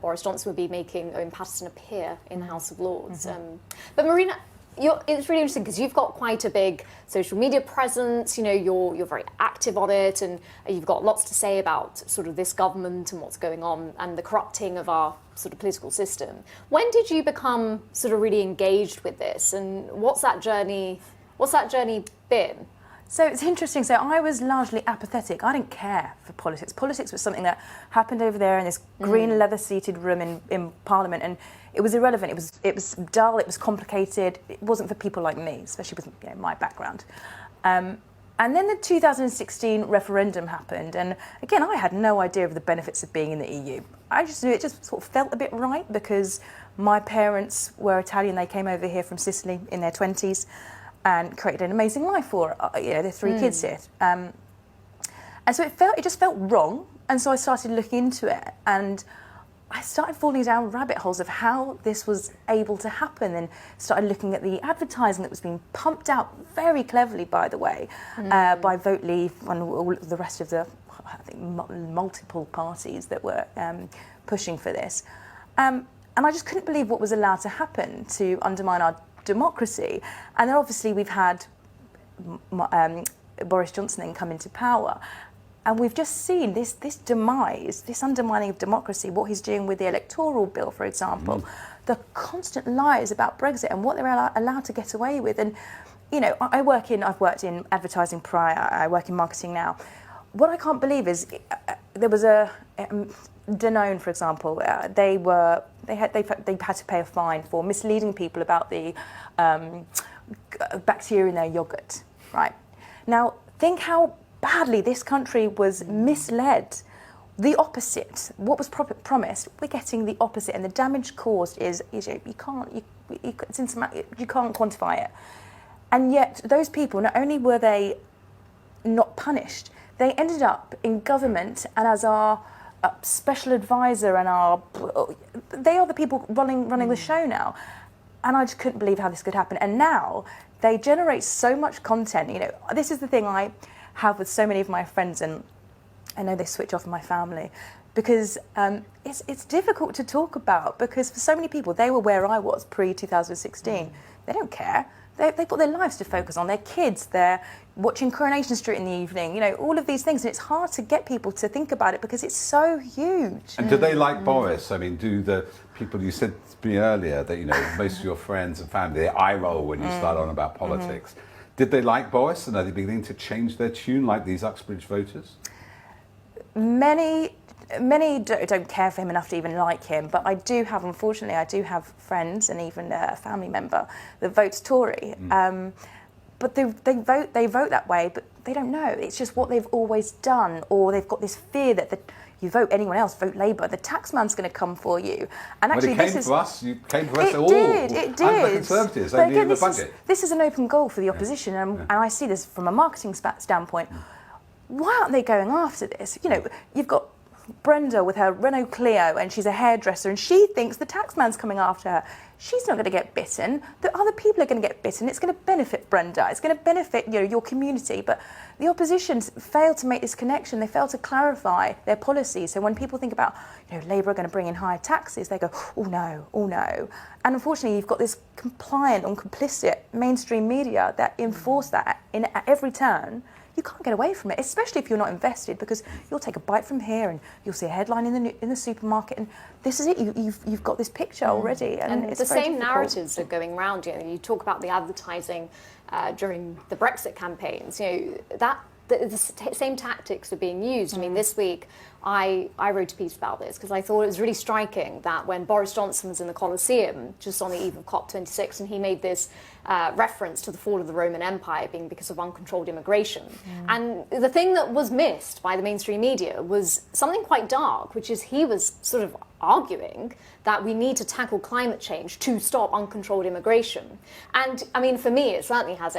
Boris Johnson would be making Owen Paterson appear in the House of Lords. But Marina, it's really interesting because you've got quite a big social media presence. You're very active on it, and you've got lots to say about sort of this government and what's going on and the corrupting of our sort of political system. When did you become sort of really engaged with this, and what's that journey been? So it's interesting. So I was largely apathetic. I didn't care for politics. Politics was something that happened over there in this green leather-seated room in Parliament, and it was irrelevant. It was dull. It was complicated. It wasn't for people like me, especially with my background. And then the 2016 referendum happened, and again, I had no idea of the benefits of being in the EU. I just knew it just sort of felt a bit right because my parents were Italian. They came over here from Sicily in their 20s. And created an amazing life for their 3 kids here, and so it just felt wrong. And so I started looking into it, and I started falling down rabbit holes of how this was able to happen, and started looking at the advertising that was being pumped out very cleverly, by the way, by Vote Leave and all the rest of the, I think, multiple parties that were pushing for this, and I just couldn't believe what was allowed to happen to undermine our democracy. And then obviously we've had Boris Johnson then come into power, and we've just seen this demise, this undermining of democracy, what he's doing with the electoral bill, for example, the constant lies about Brexit and what they're allowed to get away with. And I've worked in advertising prior, I work in marketing now. What I can't believe is there was a Danone, for example, they had to pay a fine for misleading people about the bacteria in their yogurt. Right now, think how badly this country was misled. The opposite. What was promised, we're getting the opposite, and the damage caused is you can't quantify it. And yet, those people, not only were they not punished, they ended up in government and as our special advisor, and they are the people running the show now. And I just couldn't believe how this could happen. And now they generate so much content. This is the thing I have with so many of my friends, and I know they switch off in my family, because it's difficult to talk about, because for so many people, they were where I was pre-2016. They don't care. They've got their lives to focus on, their kids, they're watching Coronation Street in the evening, all of these things. And it's hard to get people to think about it because it's so huge. And do they like Boris? I mean, do the people, you said to me earlier that, most of your friends and family, they eye roll when you start on about politics. Did they like Boris, and are they beginning to change their tune like these Uxbridge voters? Many don't care for him enough to even like him, but unfortunately, I do have friends and even a family member that votes Tory. But they vote that way, but they don't know. It's just what they've always done, or they've got this fear that you vote anyone else, vote Labour, the taxman's going to come for you. And actually, it came for us. You came for us it all. It did. And the Conservatives, only in the budget. This is an open goal for the opposition, and I see this from a marketing standpoint. Why aren't they going after this? You've got Brenda with her Renault Clio, and she's a hairdresser, and she thinks the taxman's coming after her. She's not going to get bitten. The other people are going to get bitten. It's going to benefit Brenda. It's going to benefit your community. But the opposition failed to make this connection. They failed to clarify their policy. So when people think about Labour are going to bring in higher taxes, they go, oh no. And unfortunately, you've got this compliant and complicit mainstream media that enforce that at every turn. You can't get away from it, especially if you're not invested, because you'll take a bite from here and you'll see a headline in the supermarket, and this is it. You've got this picture already, and it's the same difficult. narratives are going round. You talk about the advertising during the Brexit campaigns. The same tactics are being used. I mean, this week I wrote a piece about this because I thought it was really striking that when Boris Johnson was in the Colosseum just on the eve of COP26, and he made this reference to the fall of the Roman Empire being because of uncontrolled immigration. And the thing that was missed by the mainstream media was something quite dark, which is he was sort of arguing that we need to tackle climate change to stop uncontrolled immigration. And I mean, for me, it certainly has